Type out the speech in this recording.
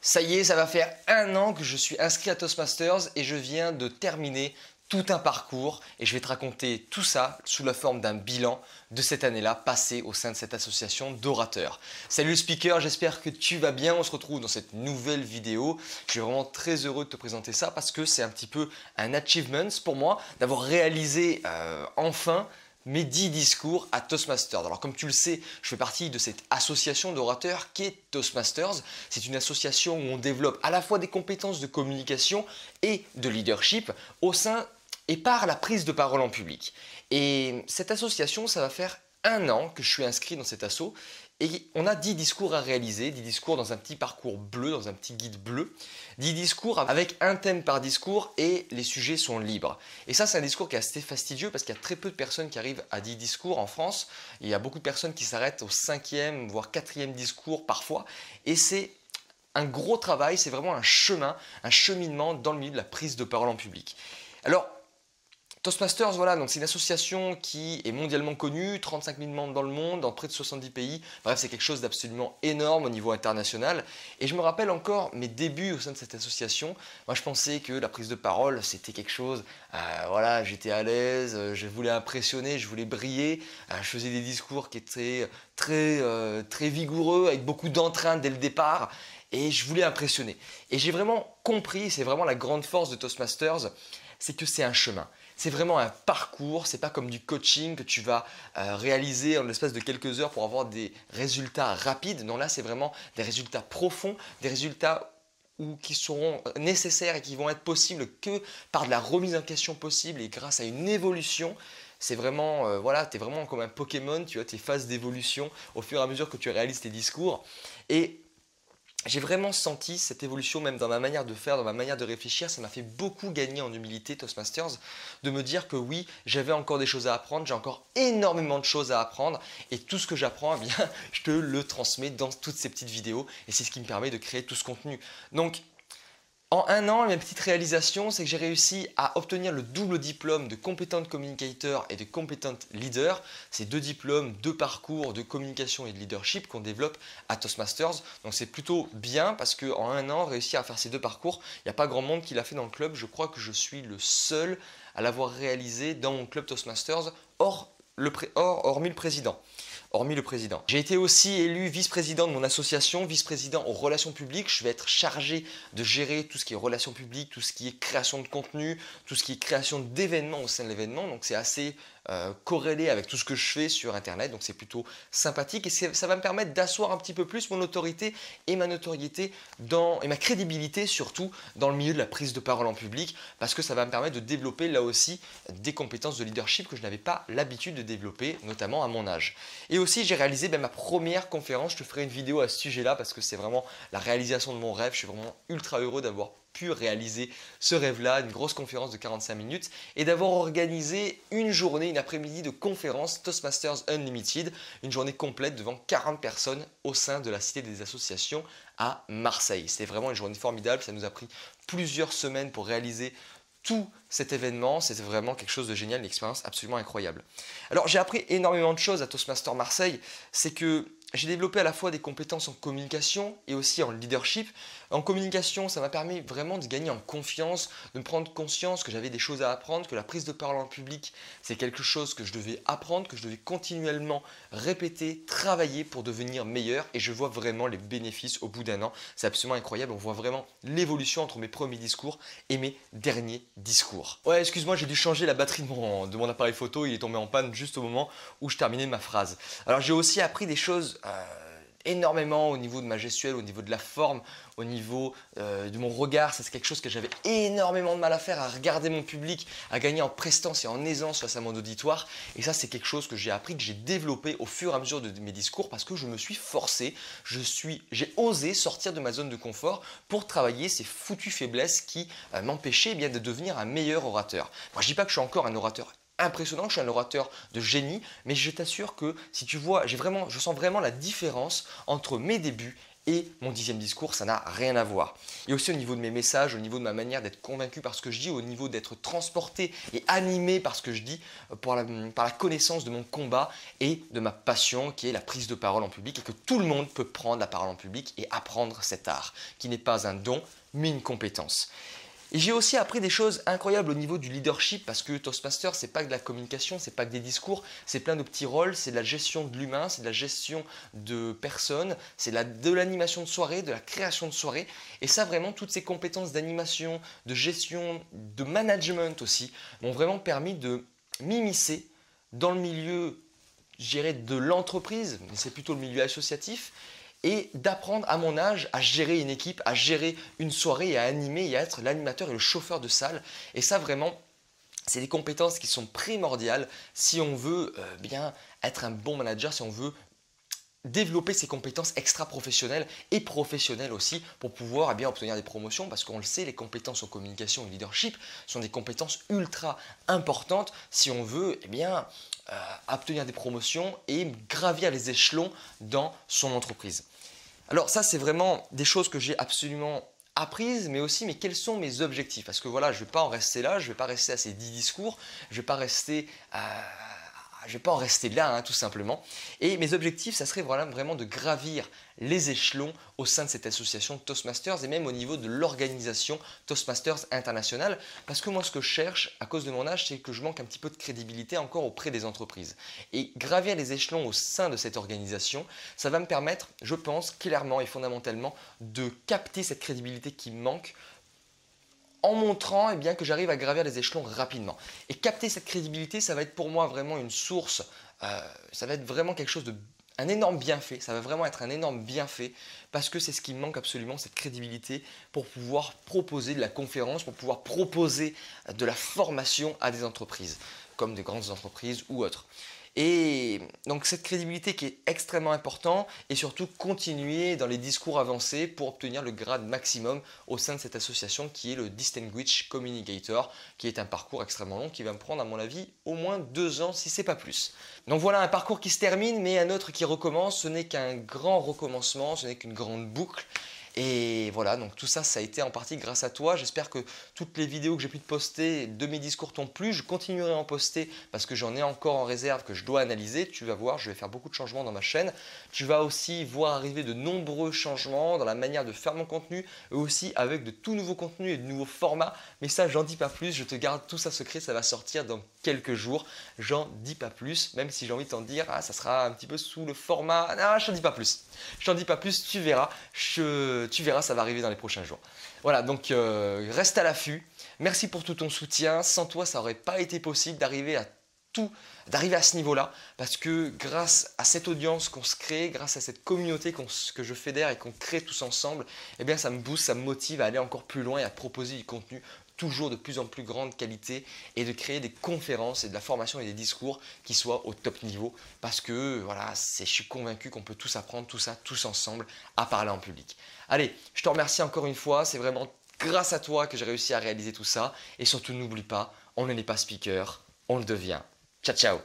Ça y est, ça va faire 1 an que je suis inscrit à Toastmasters et je viens de terminer tout un parcours et je vais te raconter tout ça sous la forme d'un bilan de cette année-là passée au sein de cette association d'orateurs. Salut le speaker, j'espère que tu vas bien. On se retrouve dans cette nouvelle vidéo. Je suis vraiment très heureux de te présenter ça parce que c'est un petit peu un achievement pour moi d'avoir réalisé enfin mes 10 discours à Toastmasters. Alors comme tu le sais, je fais partie de cette association d'orateurs qui est Toastmasters. C'est une association où on développe à la fois des compétences de communication et de leadership au sein et par la prise de parole en public. Et cette association, ça va faire 1 an que je suis inscrit dans cet asso et on a 10 discours à réaliser, 10 discours dans un petit parcours bleu, dans un petit guide bleu, 10 discours avec un thème par discours et les sujets sont libres. Et ça, c'est un discours qui est assez fastidieux parce qu'il y a très peu de personnes qui arrivent à 10 discours en France. Il y a beaucoup de personnes qui s'arrêtent au 5e, voire 4e discours parfois. Et c'est un gros travail, c'est vraiment un chemin, un cheminement dans le milieu de la prise de parole en public. Alors, Toastmasters, voilà, donc c'est une association qui est mondialement connue, 35 000 membres dans le monde, dans près de 70 pays. Bref, c'est quelque chose d'absolument énorme au niveau international. Et je me rappelle encore mes débuts au sein de cette association. Moi, je pensais que la prise de parole, c'était quelque chose, voilà, j'étais à l'aise, je voulais impressionner, je voulais briller. Je faisais des discours qui étaient très vigoureux, avec beaucoup d'entrain dès le départ. Et je voulais impressionner. Et j'ai vraiment compris, c'est vraiment la grande force de Toastmasters, c'est que c'est un chemin. C'est vraiment un parcours, c'est pas comme du coaching que tu vas réaliser en l'espace de quelques heures pour avoir des résultats rapides. Non, là, c'est vraiment des résultats profonds, des résultats qui seront nécessaires et qui vont être possibles que par de la remise en question possible et grâce à une évolution. C'est vraiment, voilà, tu es vraiment comme un Pokémon, tu as tes phases d'évolution au fur et à mesure que tu réalises tes discours. Et j'ai vraiment senti cette évolution même dans ma manière de faire, dans ma manière de réfléchir. Ça m'a fait beaucoup gagner en humilité Toastmasters, de me dire que oui, j'avais encore des choses à apprendre, j'ai encore énormément de choses à apprendre et tout ce que j'apprends, eh bien, je te le transmets dans toutes ces petites vidéos et c'est ce qui me permet de créer tout ce contenu. Donc, en 1 an, ma petite réalisation, c'est que j'ai réussi à obtenir le double diplôme de Competent Communicator et de Competent Leader. C'est 2 diplômes, 2 parcours de communication et de leadership qu'on développe à Toastmasters. Donc c'est plutôt bien parce qu'en 1 an, réussir à faire ces 2 parcours, il n'y a pas grand monde qui l'a fait dans le club. Je crois que je suis le seul à l'avoir réalisé dans mon club Toastmasters, hormis le président. J'ai été aussi élu vice-président de mon association, vice-président aux relations publiques. Je vais être chargé de gérer tout ce qui est relations publiques, tout ce qui est création de contenu, tout ce qui est création d'événements au sein de l'événement. Donc c'est assez corrélé avec tout ce que je fais sur Internet. Donc c'est plutôt sympathique et ça va me permettre d'asseoir un petit peu plus mon autorité et ma notoriété et ma crédibilité surtout dans le milieu de la prise de parole en public parce que ça va me permettre de développer là aussi des compétences de leadership que je n'avais pas l'habitude de développer, notamment à mon âge. Et aussi, j'ai réalisé ma première conférence. Je te ferai une vidéo à ce sujet-là parce que c'est vraiment la réalisation de mon rêve. Je suis vraiment ultra heureux d'avoir pu réaliser ce rêve-là, une grosse conférence de 45 minutes et d'avoir organisé une journée, une après-midi de conférence Toastmasters Unlimited, une journée complète devant 40 personnes au sein de la Cité des Associations à Marseille. C'était vraiment une journée formidable. Ça nous a pris plusieurs semaines pour réaliser tout cet événement, c'était vraiment quelque chose de génial, une expérience absolument incroyable. Alors j'ai appris énormément de choses à Toastmasters Marseille, c'est que j'ai développé à la fois des compétences en communication et aussi en leadership. En communication, ça m'a permis vraiment de gagner en confiance, de me prendre conscience que j'avais des choses à apprendre, que la prise de parole en public, c'est quelque chose que je devais apprendre, que je devais continuellement répéter, travailler pour devenir meilleur. Et je vois vraiment les bénéfices au bout d'1 an. C'est absolument incroyable. On voit vraiment l'évolution entre mes premiers discours et mes derniers discours. Ouais, excuse-moi, j'ai dû changer la batterie de mon appareil photo. Il est tombé en panne juste au moment où je terminais ma phrase. Alors j'ai aussi appris des choses énormément au niveau de ma gestuelle, au niveau de la forme, au niveau de mon regard. C'est quelque chose que j'avais énormément de mal à faire, à regarder mon public, à gagner en prestance et en aisance face à mon auditoire. Et ça, c'est quelque chose que j'ai appris, que j'ai développé au fur et à mesure de mes discours parce que je me suis forcé, j'ai osé sortir de ma zone de confort pour travailler ces foutues faiblesses qui m'empêchaient de devenir un meilleur orateur. Moi, je ne dis pas que je suis encore un orateur impressionnant, je suis un orateur de génie, mais je t'assure que si tu vois, je sens vraiment la différence entre mes débuts et mon 10e discours, ça n'a rien à voir. Et aussi au niveau de mes messages, au niveau de ma manière d'être convaincu par ce que je dis, au niveau d'être transporté et animé par ce que je dis, par la connaissance de mon combat et de ma passion qui est la prise de parole en public et que tout le monde peut prendre la parole en public et apprendre cet art qui n'est pas un don mais une compétence. Et j'ai aussi appris des choses incroyables au niveau du leadership parce que Toastmaster, c'est pas que de la communication, c'est pas que des discours, c'est plein de petits rôles, c'est de la gestion de l'humain, c'est de la gestion de personnes, c'est de l'animation de soirée, de la création de soirée. Et ça, vraiment, toutes ces compétences d'animation, de gestion, de management aussi, m'ont vraiment permis de m'immiscer dans le milieu, je dirais, de l'entreprise, mais c'est plutôt le milieu associatif, et d'apprendre à mon âge à gérer une équipe, à gérer une soirée et à animer et à être l'animateur et le chauffeur de salle. Et ça vraiment, c'est des compétences qui sont primordiales si on veut bien être un bon manager, si on veut développer ses compétences extra-professionnelles et professionnelles aussi pour pouvoir bien obtenir des promotions parce qu'on le sait, les compétences en communication et leadership sont des compétences ultra importantes si on veut bien obtenir des promotions et gravir les échelons dans son entreprise. Alors ça, c'est vraiment des choses que j'ai absolument apprises, mais aussi mais quels sont mes objectifs? Parce que voilà, je ne vais pas en rester là, je ne vais pas rester à ces 10 discours, je ne vais pas rester je ne vais pas en rester là, tout simplement. Et mes objectifs, ça serait vraiment de gravir les échelons au sein de cette association Toastmasters et même au niveau de l'organisation Toastmasters International. Parce que moi, ce que je cherche, à cause de mon âge, c'est que je manque un petit peu de crédibilité encore auprès des entreprises. Et gravir les échelons au sein de cette organisation, ça va me permettre, je pense, clairement et fondamentalement, de capter cette crédibilité qui me manque en montrant que j'arrive à gravir les échelons rapidement. Et capter cette crédibilité, ça va être pour moi vraiment une source, ça va être vraiment quelque chose un énorme bienfait, ça va vraiment être un énorme bienfait parce que c'est ce qui me manque absolument, cette crédibilité pour pouvoir proposer de la conférence, pour pouvoir proposer de la formation à des entreprises, comme des grandes entreprises ou autres. Et donc cette crédibilité qui est extrêmement importante et surtout continuer dans les discours avancés pour obtenir le grade maximum au sein de cette association qui est le Distinguished Communicator, qui est un parcours extrêmement long qui va me prendre à mon avis au moins 2 ans si ce n'est pas plus. Donc voilà un parcours qui se termine mais un autre qui recommence, ce n'est qu'un grand recommencement, ce n'est qu'une grande boucle. Et voilà, donc tout ça, ça a été en partie grâce à toi. J'espère que toutes les vidéos que j'ai pu te poster de mes discours t'ont plu. Je continuerai à en poster parce que j'en ai encore en réserve que je dois analyser. Tu vas voir, je vais faire beaucoup de changements dans ma chaîne. Tu vas aussi voir arriver de nombreux changements dans la manière de faire mon contenu et aussi avec de tout nouveaux contenus et de nouveaux formats. Mais ça, j'en dis pas plus. Je te garde tout ça secret. Ça va sortir dans quelques jours. J'en dis pas plus, même si j'ai envie de t'en dire, ça sera un petit peu sous le format. Non, je t'en dis pas plus. Je t'en dis pas plus, tu verras. Tu verras, ça va arriver dans les prochains jours. Voilà, donc reste à l'affût. Merci pour tout ton soutien. Sans toi, ça n'aurait pas été possible d'arriver à ce niveau-là parce que grâce à cette audience qu'on se crée, grâce à cette communauté que je fédère et qu'on crée tous ensemble, eh bien ça me booste, ça me motive à aller encore plus loin et à proposer du contenu toujours de plus en plus grande qualité et de créer des conférences et de la formation et des discours qui soient au top niveau parce que voilà, je suis convaincu qu'on peut tous apprendre tout ça, tous ensemble, à parler en public. Allez, je te remercie encore une fois, c'est vraiment grâce à toi que j'ai réussi à réaliser tout ça et surtout n'oublie pas, on n'est pas speaker, on le devient. Ciao, ciao!